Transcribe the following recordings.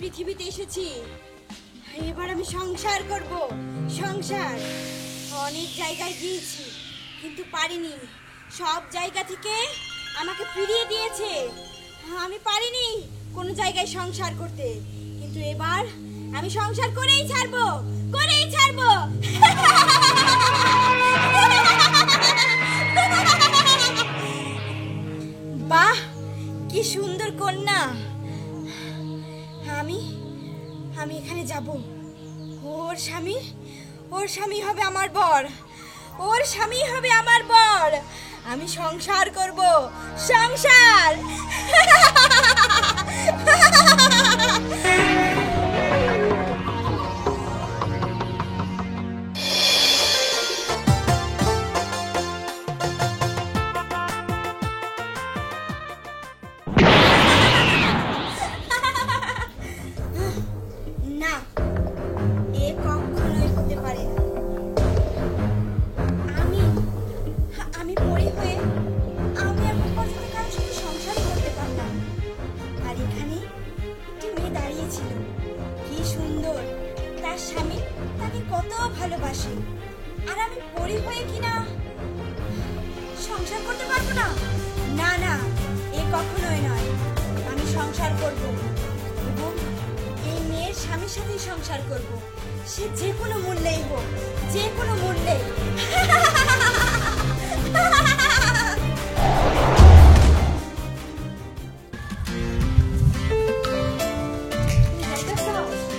পৃথিবীতে এসেছি, এবার আমি সংসার করব। সংসার অনেক জায়গায় গিয়েছি কিন্তু পারিনি, সব জায়গা থেকে আমাকে ফিরিয়ে দিয়েছে। আমি পারিনি কোনো জায়গায় সংসার করতে, কিন্তু এবার আমি সংসার করেই ছাড়বো, করেই ছাড়বো। বাহ, কি সুন্দর কন্যা। আমি এখানে যাব। ওর স্বামী হবে আমার বর, ওর স্বামী হবে আমার বর। আমি সংসার করব, সংসার। না, এ কখনোই হতে পারে না। আমি পড়ে হয়ে আমি এখন পর্যন্ত কারোর সাথে সংসারই করতে পারলাম। আর এখানে একটি মেয়ে দাঁড়িয়েছিল, কি সুন্দর, তার স্বামী তাকে কত ভালোবাসে, আর আমি পড়ে হয়ে কিনা সংসার করতে পারবো না। না না, এ কখনোই নয়। আমি সংসার করব এবং এই মেয়ের স্বামীর সাথেই সংসার করব, সে যে কোনো মূল্যেই হোক, যে কোনো মূল্যে।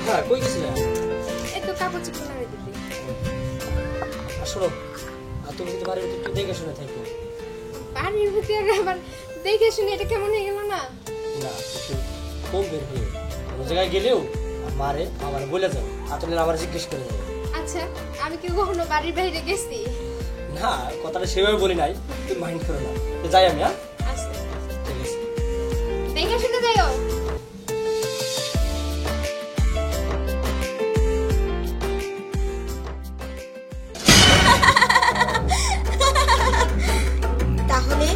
হ্যাঁ, কই গেছিলে? একটু কাপড় চোপড় নাড়ে দিতে। শোনো, তুমি কিন্তু বাড়ির ভিতরে একটু দেখে শুনে থাকো। বাড়ির ভিতরে আবার দেখে শুনে এটা কেমন হয়ে গেল না? না, একটু কম বের হয়ে কোনো জায়গায় গেলেও আমার বলে যাও, আর তুমি আমার জিজ্ঞেস করে যাও। আচ্ছা, আমি কি কখনো বাড়ির বাইরে গেছি? না, কথাটা সেভাবে বলি নাই, তুমি মাইন্ড করো না। তো যাই আমি। হ্যাঁ, আচ্ছা, ঠিক আছে। দেখে শুনে যাইও। তাহলে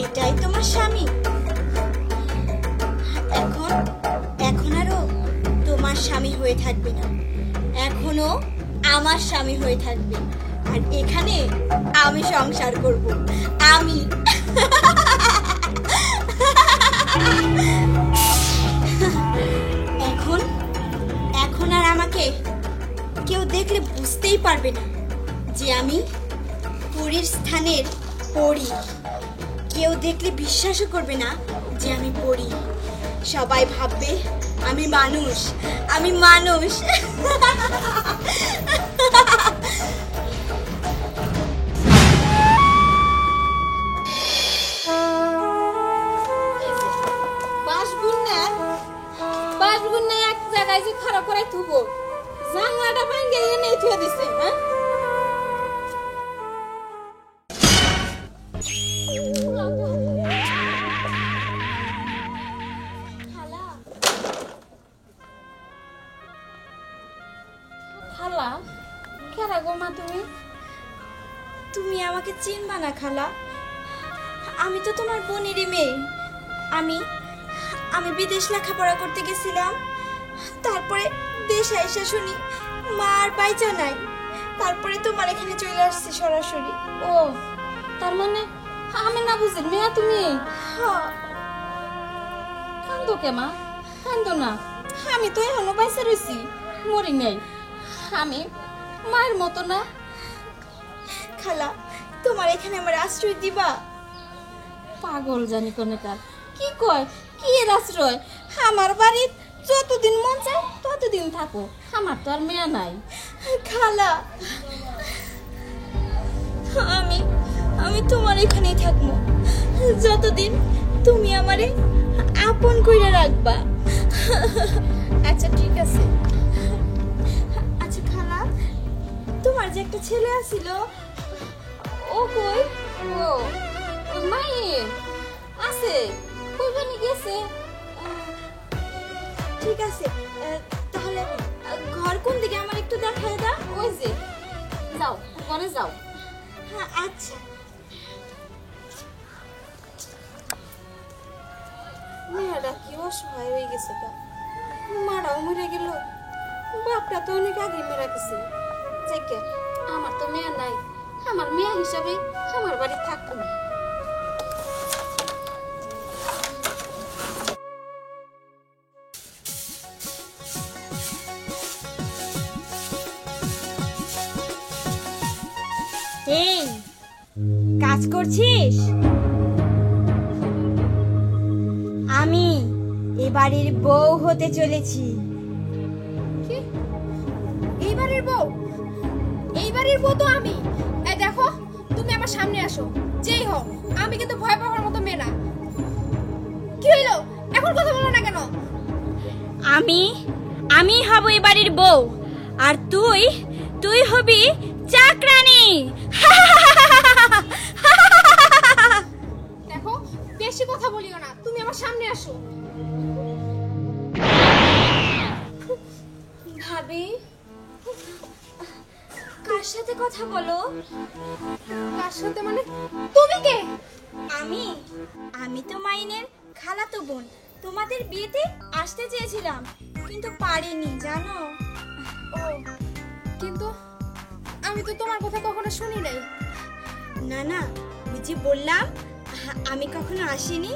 এটাই তোমার স্বামী? এখন আরো তোমার স্বামী হয়ে থাকবে না, এখনো আমার স্বামী হয়ে থাকবে। আর এখানে আমি সংসার করব, আমি। এখন আর আমাকে কেউ দেখলে বুঝতেই পারবে না যে আমি পরীর স্থানের পরী। কেউ দেখলে বিশ্বাসও করবে না যে আমি পরী। সবাই ভাববে আমি মানুষ, আমি মানুষ। বাসগুন্না এক জায়গায় যে খারাপ করে থুবো, জানলাটা ভাঙে এনে থুয়ে দিছে। হ্যাঁ, খালা, কেরা গো মা তুমি? তুমি আমাকে চিনবা না খালা? আমি তো তোমার বোনেরই মেয়ে। আমি বিদেশ লেখাপড়া করতে গেছিলাম, তারপরে দেশে এসে শুনি মা আর বাইচা নাই, তারপরে তোমার এখানে চলে আসছি সরাসরি। ও, তার মানে আমি না বুঝি মেয়া তুমি? হ্যাঁ। কান্দো কে মা? কান্দো না, আমি তো এখনো বাইসে রয়েছি, মরি নাই। আমি মায়ের মতো না? খালা, তোমার এখানে আমার আশ্রয় দিবা? পাগল জানি কোনেকার, কি কয় কি এর আশ্রয়? আমার বাড়ির যতদিন মন চায় ততদিন থাকো, আমার তো আর মেয়া নাই। খালা, আমি তোমার এখানেই থাকবো যতদিন তুমি আমারে আপন কইরা রাখবা। আচ্ছা ঠিক আছে। আচ্ছা খালা, তোমার যে একটা ছেলে আছিল, ও কই? ও মায়ের আছে, কই জানি গেছে। ঠিক আছে, তাহলে ঘর কোন দিকে আমার একটু দেখায় দাও। ওই যে যাও, ঘরে যাও। হ্যাঁ আচ্ছা। মেয়েটা কি অসহায় হয়ে গেছে তা। মারাও মরে গেল, বাপটা তো অনেক আগে মেরা গেছে। যাকে আমার তো মেয়ে নাই, আমার মেয়ে হিসাবে আমার বাড়ি থাকবো না। এই কাজ করছিস? আমি এ বাড়ির বউ হতে চলেছি। কি? এই বাড়ির বউ? এই বাড়ির বউ তো আমি। এই দেখো, তুমি আমার সামনে আসো, যেই হোক। আমি কিন্তু ভয় পাওয়ার মতো মেয়ে না। কি হইলো? এখন কথা বলো না কেন? আমি হব এ বাড়ির বউ, আর তুই হবি চাকরানী। দেখো, বেশি কথা বলিও না, তুমি আমার সামনে আসো। ভাবি, কার সাথে কথা বলো? কার সাথে মানে? তুমি কে? আমি তো মাইনের খালাতো বোন। তোমাদের বিয়েতে আসতে চেয়েছিলাম, কিন্তু পারিনি জানো। ও, কিন্তু আমি তো তোমার কথা কখনো শুনি নাই। না, ওই যে বললাম আমি কখনো আসিনি,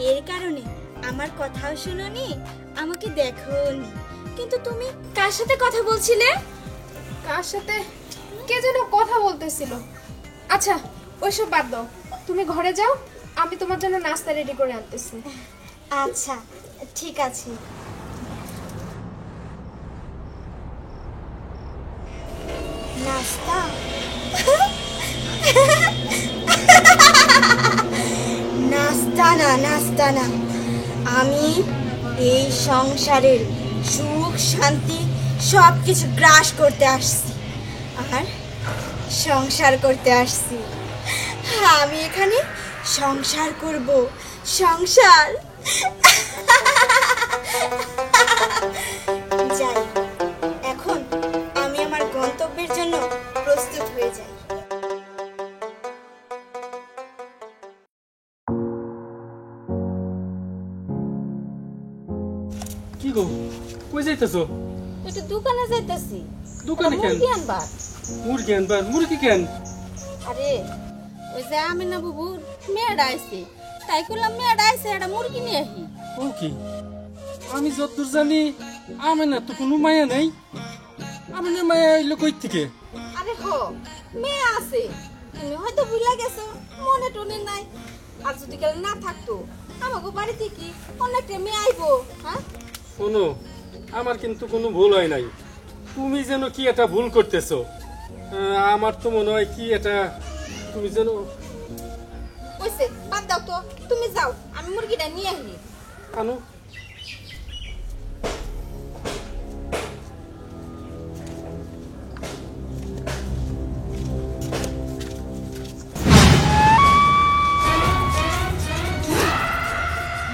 এর কারণে আমার কথাও শুনোনি, আমাকে দেখোনি। কিন্তু তুমি কার সাথে কথা বলছিলে? কার সাথে কে যেন কথা বলতেছিল। আচ্ছা, ওইসব বাদ দাও, তুমি ঘরে যাও, আমি তোমার জন্য নাস্তা রেডি করে আনতেছি। আচ্ছা, ঠিক আছে। নাস্তা? নাস্তা না, আমি এই সংসারের সুখ শান্তি সব কিছু গ্রাস করতে আসছি, আর সংসার করতে আসছি। আমি এখানে সংসার করব, সংসার। যাই, এখন আমি আমার গন্তব্যের জন্য প্রস্তুত হয়ে যাই। কি গো, কই যাইতেছো? একটু দোকানে যাইতেছি। দোকানে কেন? মুরগি আনবার। মুরগি আনবার? মুরগি কেন? আরে ওই যে আমিনা বাবুর মেয়েটা আইছে, তাই করলাম মেয়েটা আইছে একটা মুরগি নিয়ে আহি। ও কি, আমি যতদূর জানি আমেনার তো কোনো মায়া নেই। আমেনার মায়া এলো কই থেকে? আরে হো, মেয়ে আছে, তুমি হয়তো ভুলে গেছো, মনে টনে নাই। আর যদি কেউ না থাকতো আমাকে বাড়িতে কি অনেকটা মেয়ে আইবো। হ্যাঁ শোনো, আমার কিন্তু কোনো ভুল হয় নাই। তুমি যেন কি একটা ভুল করতেছো। আমার তো মনে হয় কি এটা তুমি যেন। ওইসে বাদ দাও তো, তুমি যাও, আমি মুরগিটা নিয়ে আহি। আনো।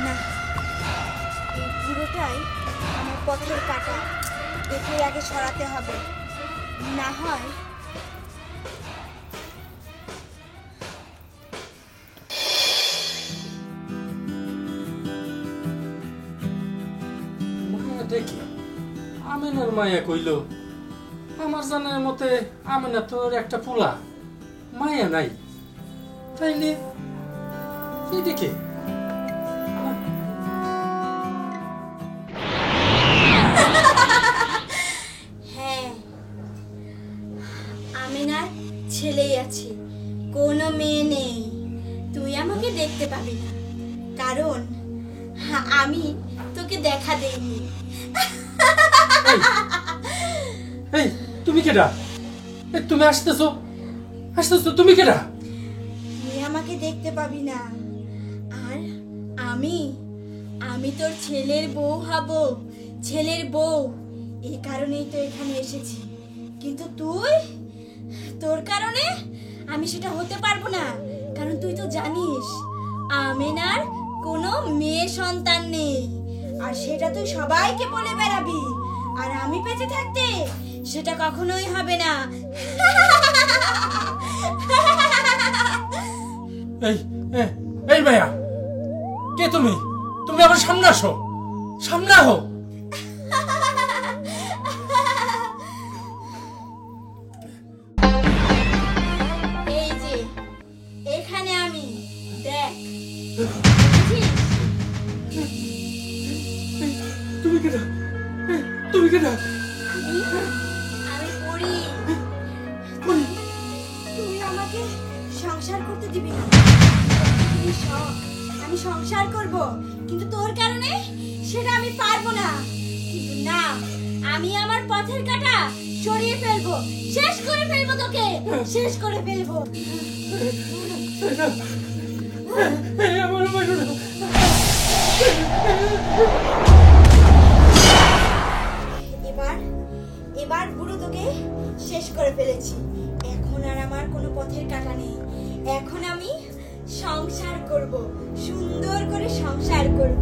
না, এই পুরোটাই আমার পথের কাটা, একে আগে সরাতে হবে, না হয় মায়া দেখি আমেনার মায়া কইল। আমার জানার মতে আমেনা তোর একটা পোলা, মায়া নাই। তাইলে কি দেখে? হ্যাঁ, আমিনার ছেলেই আছে, কোনো মেয়ে নেই। তুই আমাকে দেখতে পাবি না, কারণ আমি তোকে দেখা দেইনি। এই তুমি কেডা? তুমি আসতেছো? তুমি কেডা? তুই আমাকে দেখতে পাবি না, আর আমি তোর ছেলের বউ হব, ছেলের বউ। এই কারণেই তো এখানে এসেছি, কিন্তু তোর কারণে আমি সেটা হতে পারবো না, কারণ তুই তো জানিস আমেনার কোনো মেয়ে সন্তান নেই, আর সেটা তুই সবাইকে বলে বেড়াবি, আর আমি বেঁচে থাকতে সেটা কখনোই হবে না। এই এই মায়া, কে তুমি? তুমি আমার সামনে আসো, সামনে আহো। আমাকে সংসার করতে দিবি না। আমি সংসার করব, কিন্তু তোর কারণে সেটা আমি পারবো না। কিন্তু না, আমি আমার পথের কাঁটা সরিয়ে ফেলবো, শেষ করে ফেলবো, তোকে শেষ করে ফেলবো। আমার মারো না। এবার পুরো তোকে শেষ করে ফেলেছি। এখন আর আমার কোনো পথের কাঁটা নেই। এখন আমি সংসার করব, সুন্দর করে সংসার করব।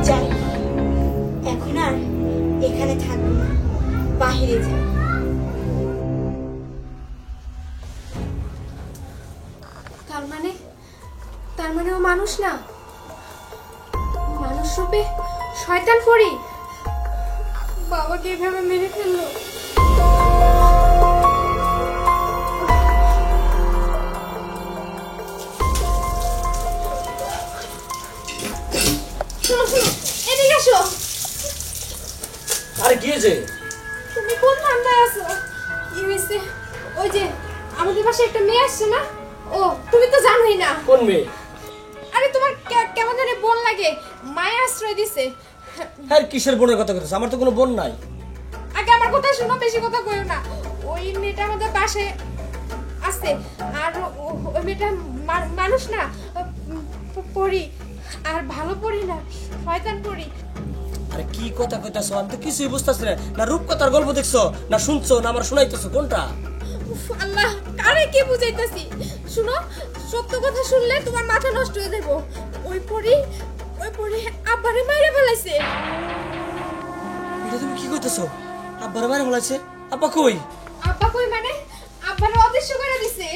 যাই, এখন আর এখানে থাকবো না, বাইরে যাই। তার মানে ও মানুষ না, মানুষ রূপে শয়তান পরি বাবাকে এভাবে মেরে ফেললো। শোনো শোনো, এদিকে এসো। আরে কি হয়েছে? তুমি কোন ধান্দায় আছো? কি হয়েছে? ওই যে আমাদের পাশে একটা মেয়ে আসছে না, ও তুমি তো জানোই না। কোন মেয়ে? আরে তোমার কেমন জানি বোন লাগে, মায়া আশ্রয় দিছে। হ্যাঁ, কিসের বোনের কথা কইতেছ? আমার তো কোনো বোন নাই। আগে আমার কথা শোনো, বেশি কথা কইও না। ওই মেয়েটা আমাদের পাশে আছে, আর ওই মেয়েটা মানুষ না, পরি, আর ভালো পরি না, শয়তান পরি। আরে কি কথা কইতাছো? আমি তো কিছুই বুঝতাছি না। না রূপকথার গল্প দেখছো, না শুনছো, না আমার শোনাইতেছো, কোনটা? উফ, আল্লাহ, কারে কি বুঝাইতাছি? শুনো, সত্য কথা শুনলে তোমার মাথা নষ্ট হয়ে যাবো। ওই পরি আব্বারে মাইরে ফেলাইছে। এটা তুমি কি কইতাছো? আব্বার মারে ফেলাইছে? আব্বা কই? আব্বা কই মানে? আব্বারে অদৃশ্য করে দিছে।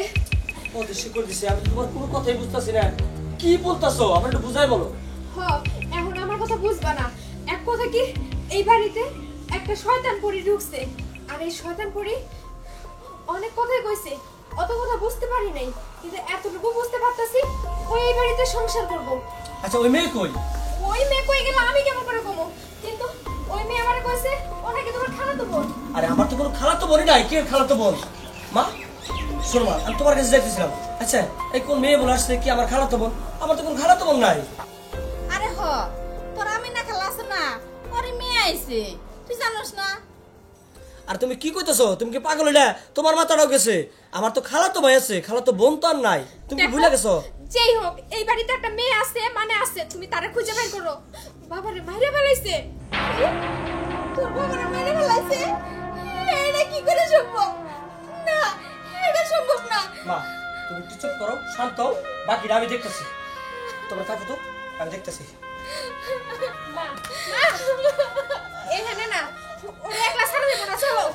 অদৃশ্য করে দিছে? আমি তোমার কোনো কথাই বুঝতাছি না। কি বলতাছো? আমার একটু বুঝাই বলো। হ, এখন আমার কথা বুঝবা না। এক কথা কি, এই বাড়িতে একটা শয়তান পরি ঢুকছে, আর এই শয়তান পরি অনেক কথাই কইছে। অত কথা বুঝতে পারি নাই, কিন্তু এতটুকু বুঝতে পারতাছি, ওই এই বাড়িতে সংসার করব। আচ্ছা, ওই মেয়ে কই? ওই মেয়ে কই গেল আমি কেমন করে কমো? কিন্তু ওই মেয়ে আমারে কইছে ও নাকি তোমার খালাতো বোন। আরে আমার তো কোনো খালাতো বোনই নাই। কে খালাতো বোন? মা, শোনো মা, আমি তোমার কাছে যাইতেছিলাম। আচ্ছা, এই কোন মেয়ে বলে আসছে কি আমার খালাতো বোন? আমার তো কোনো খালাতো বোন নাই। আরে হ, তোর আমি না খেলা আছে না, ওরে মেয়ে আইছে, তুই জানোস না? আর তুমি কি কইতেছো? তুমি কি পাগল হইলা? তোমার মাথাটাও গেছে। আমার তো খালাতো ভাই আছে, খালাতো বোন তো আর নাই। তুমি কি ভুলে গেছো? যেই হোক, এই বাড়িতে একটা মেয়ে আছে মানে আছে, তুমি তারে খুঁজে বের করো। বাবারে মাইরে ফেলাইছে। তোর বাবারে মেরে ফেলাইছে? এটা কি করে সম্ভব? না, এটা সম্ভব না। মা, তুমি একটু চুপ করো, শান্ত হও, বাকিটা আমি দেখতেছি। তোমরা থাকো তো, আমি দেখতেছি। মা, এখানে না, ওরে একলা ছাড়া দেবো না, চলো।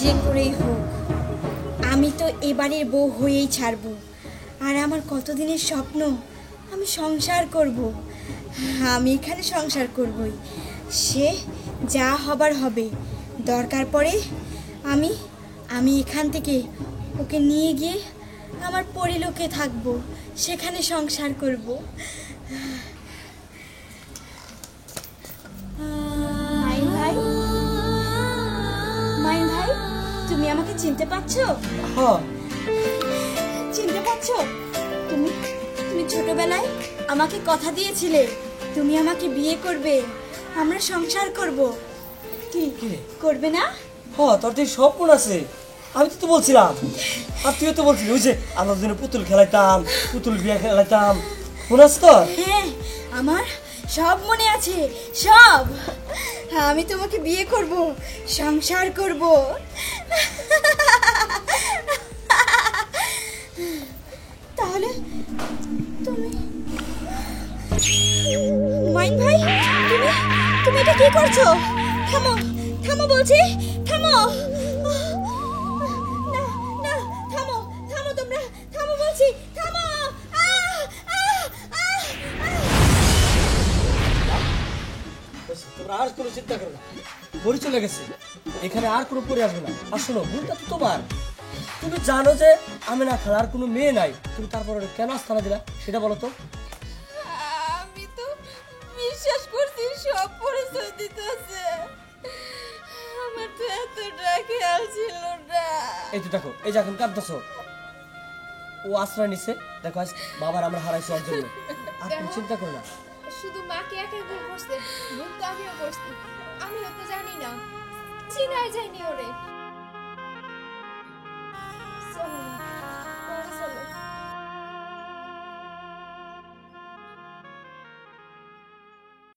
যে করেই হোক, আমি তো এবারের বউ হয়েই ছাড়বো। আর আমার কতদিনের স্বপ্ন, আমি সংসার করব। আমি এখানে সংসার করবই, সে যা হবার হবে। দরকার পড়ে আমি এখান থেকে ওকে নিয়ে গিয়ে আমার পরিলোকে থাকবো, সেখানে সংসার করব। মাইন ভাই, মাইন ভাই, তুমি আমাকে চিনতে পারছো? হ্যাঁ। চিনতে পারছো? তুমি তুমি ছোটবেলায় আমাকে কথা দিয়েছিলে তুমি আমাকে বিয়ে করবে, আমরা সংসার করব। কি করবে না? হ্যাঁ, তোর তো স্বপ্ন আছে। আমি তো বলছিলাম, আর তুইও তো বলছিলি ওই যে আমরা দুজনে পুতুল খেলাইতাম, পুতুল বিয়ে খেলাইতাম, মনে আছে তো? হ্যাঁ, আমার সব মনে আছে, সব। আমি তোমাকে বিয়ে করব, সংসার করব। তাহলে তুমি মাইন ভাই, তুমি এটা কি করছো? থামো, থামো বলছি, থামো। না না, থামো, থামো, তোমরা থামো বলছি, থামো। তোমরা আর কোনো চিন্তা করো না, বড়ি চলে গেছে, এখানে আর কোনো পরে আসবে না। আর শোনো, ভুলটা তো তোমার। তুমি জানো যে আমি না খেলার কোনো মেয়ে নাই, তুমি তারপরে কেন আস্থানা দিলা সেটা বলো তো। আমি তো বিশ্বাস করছি সব পরিচয় দিতেছে, খেয়াল ছিল না। এই তো দেখো, এই যে এখন কাঁদতেছো, ও আশ্রয় নিছে। দেখো আজ বাবার আমরা হারাইছি ওর জন্য। আর তুমি চিন্তা করো না। শুধু মাকে একাই ভুল করছে, ভুল তো আমিও করছি। আমিও তো জানি না, চিনাই যায়নি ওরে।